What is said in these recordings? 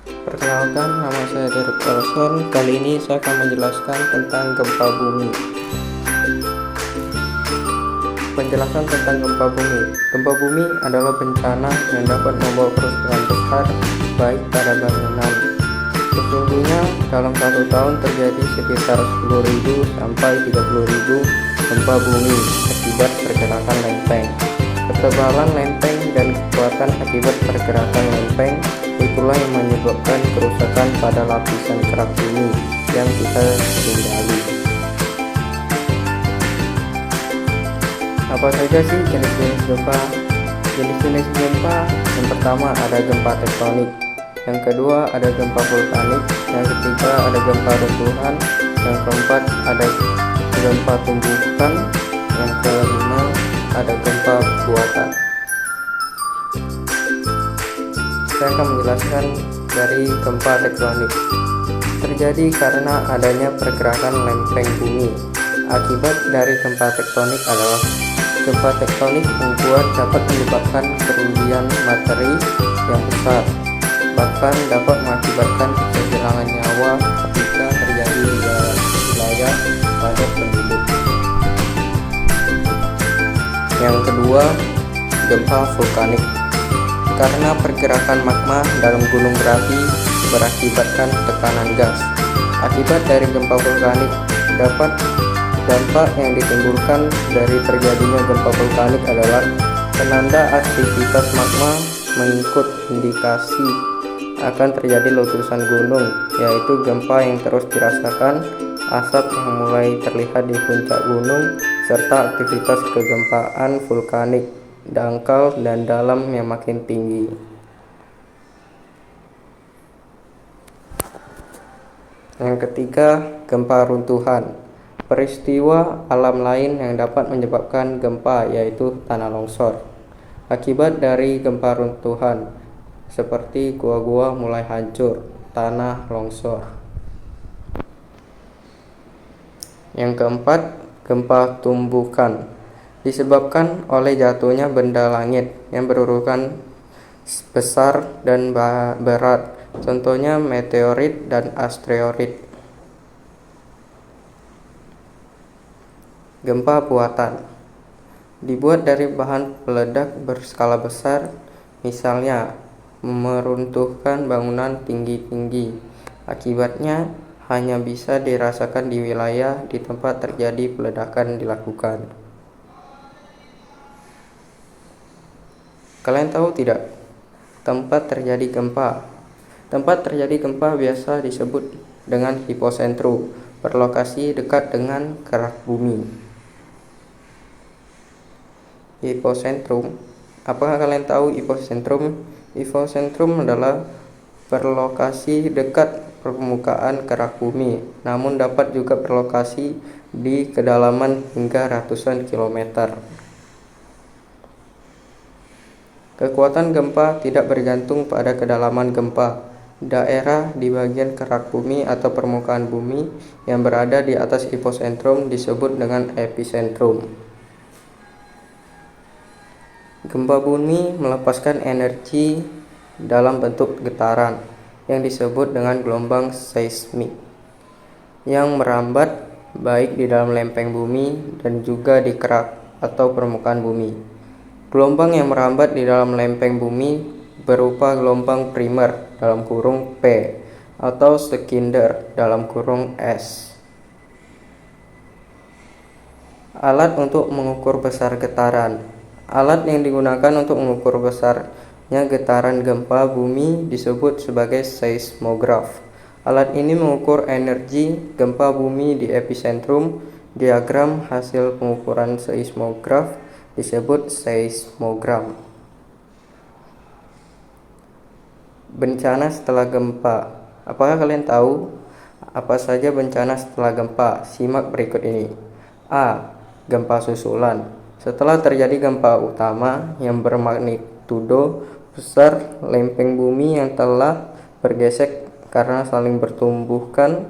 Perkenalkan, nama saya Derek Carlson. Kali ini saya akan menjelaskan tentang gempa bumi. Penjelasan tentang gempa bumi. Gempa bumi adalah bencana yang dapat membawa kerusakan besar baik pada bangunan. Sesungguhnya dalam satu tahun terjadi sekitar 10.000 sampai 30.000 gempa bumi akibat pergerakan lempeng. Ketebalan lempeng dan kekuatan akibat pergerakan lempeng itulah yang menyebabkan kerusakan pada lapisan kerak bumi yang kita tinggali. Apa saja sih jenis-jenis gempa? Jenis-jenis gempa yang pertama ada gempa tektonik, yang kedua ada gempa vulkanik, yang ketiga ada gempa runtuhan, yang keempat ada gempa tumbukan, yang kelima ada gempa buatan. Saya akan menjelaskan dari gempa tektonik. Terjadi karena adanya pergerakan lempeng bumi. Akibat dari gempa tektonik adalah gempa tektonik dapat menyebabkan kerugian materi yang besar, bahkan dapat mengakibatkan kehilangan nyawa ketika terjadi di wilayah padat penduduk. Yang kedua, gempa vulkanik. Karena pergerakan magma dalam gunung berapi berakibatkan tekanan gas. Akibat dari gempa vulkanik dampak yang ditimbulkan dari terjadinya gempa vulkanik adalah penanda aktivitas magma mengikut indikasi akan terjadi letusan gunung, yaitu gempa yang terus dirasakan, asap yang mulai terlihat di puncak gunung, serta aktivitas kegempaan vulkanik dangkal dan dalam yang makin tinggi. Yang ketiga, gempa runtuhan. Peristiwa alam lain yang dapat menyebabkan gempa yaitu tanah longsor. Akibat dari gempa runtuhan seperti gua-gua mulai hancur, tanah longsor. Yang keempat, gempa tumbukan. Disebabkan oleh jatuhnya benda langit yang berurutan besar dan berat, contohnya meteorit dan asteroid. Gempa buatan dibuat dari bahan peledak berskala besar, misalnya meruntuhkan bangunan tinggi-tinggi. Akibatnya hanya bisa dirasakan di wilayah di tempat terjadi peledakan dilakukan. Kalian tahu tidak tempat terjadi gempa? Tempat terjadi gempa biasa disebut dengan hipocentrum, berlokasi dekat dengan kerak bumi. Hipocentrum. Apakah kalian tahu hipocentrum? Hipocentrum adalah berlokasi dekat permukaan kerak bumi, namun dapat juga berlokasi di kedalaman hingga ratusan kilometer. Kekuatan gempa tidak bergantung pada kedalaman gempa. Daerah di bagian kerak bumi atau permukaan bumi yang berada di atas hipocentrum disebut dengan epicentrum. Gempa bumi melepaskan energi dalam bentuk getaran yang disebut dengan gelombang seismik yang merambat baik di dalam lempeng bumi dan juga di kerak atau permukaan bumi. Gelombang yang merambat di dalam lempeng bumi berupa gelombang primer dalam kurung P atau sekunder dalam kurung S. Alat untuk mengukur besar getaran. Alat yang digunakan untuk mengukur besarnya getaran gempa bumi disebut sebagai seismograf. Alat ini mengukur energi gempa bumi di epicentrum. Diagram hasil pengukuran seismograf disebut seismogram. Bencana setelah gempa. Apakah kalian tahu apa saja bencana setelah gempa? Simak berikut ini. A. Gempa susulan. Setelah terjadi gempa utama yang bermagnitudo besar, lempeng bumi yang telah bergesek karena saling bertumbuhkan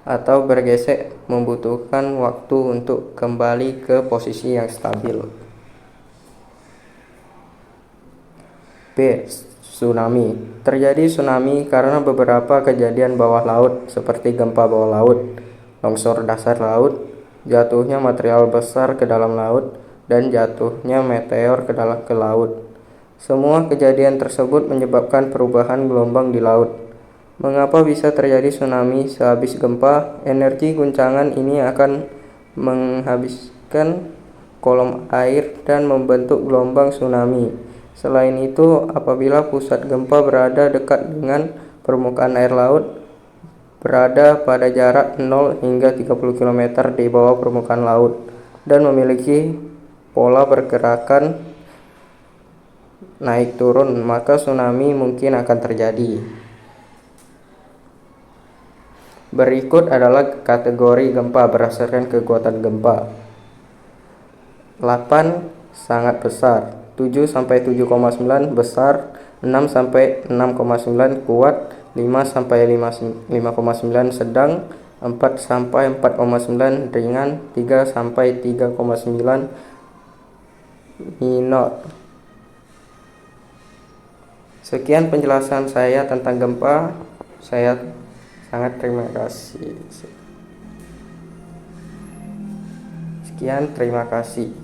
atau bergesek membutuhkan waktu untuk kembali ke posisi yang stabil. B. Tsunami. Terjadi tsunami karena beberapa kejadian bawah laut seperti gempa bawah laut, longsor dasar laut, jatuhnya material besar ke dalam laut, dan jatuhnya meteor ke laut. Semua kejadian tersebut menyebabkan perubahan gelombang di laut. Mengapa bisa terjadi tsunami sehabis gempa? Energi guncangan ini akan menghabiskan kolom air dan membentuk gelombang tsunami. Selain itu, apabila pusat gempa berada dekat dengan permukaan air laut, berada pada jarak 0 hingga 30 km di bawah permukaan laut, dan memiliki pola pergerakan naik turun, maka tsunami mungkin akan terjadi. Berikut adalah kategori gempa berdasarkan kekuatan gempa. 8 sangat besar, 7 sampai 7,9 besar, 6 sampai 6,9 kuat, 5 sampai 5,9 sedang, 4 sampai 4,9 ringan, 3 sampai 3,9 minor. Sekian penjelasan saya tentang gempa. Saya sangat terima kasih. Sekian, terima kasih.